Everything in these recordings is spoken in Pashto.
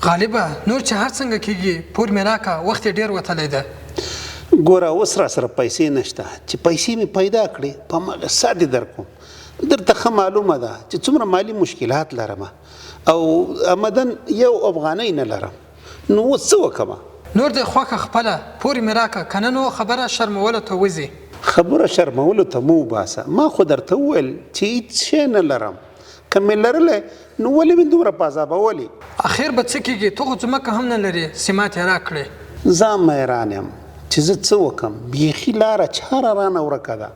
غالبه نور چې هر څنګه کېږي پور مې راکړه، وخت یې ډېر وتلی ده. ګوره اوس را سره پیسې نشته، چې پیسې مې پیدا کړې په هماغه ساعت دې درکوم. درته ښه معلومه ده چې څومره مالي مشکلات لرم او عمدن یو افغانۍ نه لرم، نو اوس څه وکړمه؟ نور دې خوښه خپله پور مې راکړه، که نه نو خبره شرمولو ته وځي. خبره شرمولو ته مو وباسه، ما خو درته وویل چې هېڅ شی نه لرم، که مې لرلی نو ولې مې دومره په عذابولې؟ اخر به څه کېږي؟ ته خو ځمکه هم نه لرې، سمات یې راکړې. ځان حیران یم چې زه څه وکړم. بیخي لاره چاره رانه ورکه ده،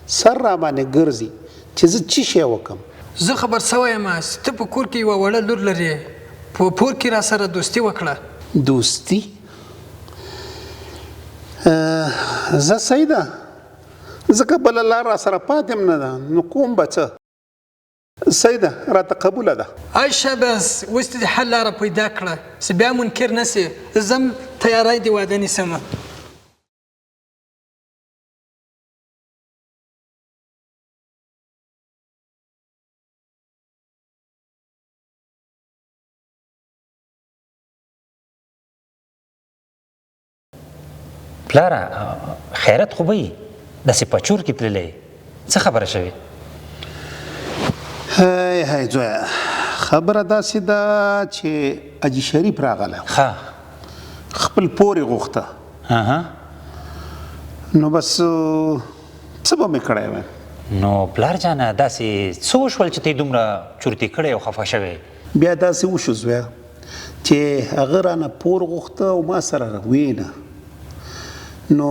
سر را باندې ګرځي چې زه څه شی وکړم. زه خبر سوی یم چې ته په کور کې یوه وړه لور لرې، په پور کې را سره دوستي وکړه. دوستي؟ زه صحیح ده، ځکه بله لار را سره پاتې هم نه ده، نو کوم به څه؟ صحیح ده، راته قبوله ده. ای شاباس، اوس دې حل لاره پیدا کړه چې بیا منکر نه سې. ځم تیاری دې واده نیسمه. پلاره خیرت خو به یي، داسې په چور کې تللی، څه خبره شوې؟ هی زویه، خبره داسې ده چې حاجي شریف راغلی، ښه، خپل پور یې غوښته. نو بس څه به مې کړی وای؟ نو پلار جانه داسې څه وشول چې ته یې دومره چورتي کړی او خفه شوی؟ بیا داسې وشو زویه چې هغه رانه پور غوښته او ما سره وینه. نو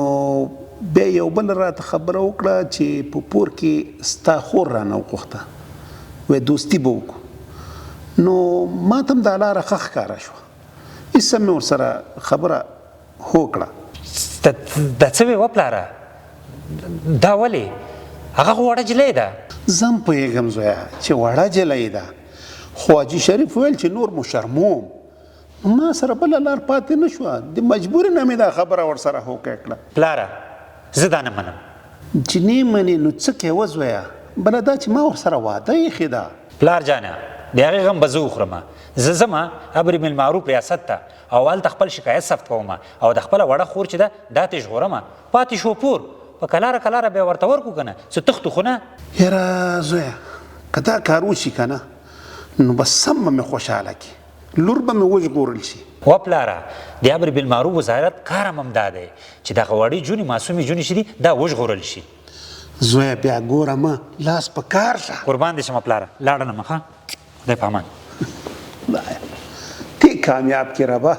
بیا یو بل راته خبره وکړه چې په پور کې ستا خور رانه وغوښته، وایي دوستي به وکړو. نو ما ته هم دا لاره ښه ښکاره شوه، ایسه مې ورسره خبره وکړه. دا څه وې وه پلاره؟ دا ولې؟ هغه خو وړه جلۍ ده. زه هم پوهېږم زویه چې وړه جلۍ ده، خو حاجي شریف ویل چې نور مو شرموم. ما سره بله لار پاتې نه شوه، د مجبوري نه مې دا خبره ورسره هوکې کړه. پلاره زه دا نه منم. چې نه منې نو څه کوې وزویه؟ بله دا چې ما ورسره واده ایښې ده. پلار جانه د هغې غم به زه وخورم. زه ځم امر بالمعروف ریاست ته او هلته خپل شکایت ثبت کوم او د خپله وړه خور چې ده دا ترې ژغورم. پاتې شو پور، په کلاره کلاره بیا ورته ورکړو که نه، څه تښتو خو نه. یاره زویه که دا کار وشي که نه نو بس سم به مې خوشحاله کړي، لور به مې وژغورل شي. و پلاره د امر بالمعروف وزارت کار هم همدا دی چې دغه وړې جونې معصومې جونې چې دي دا وژغورل شي. زویه بیا ګوره ما لاس په کار شه. قربان دې شمه پلاره، لاړه نه ښه، خدای په امان. تی کامیاب کړه ربه.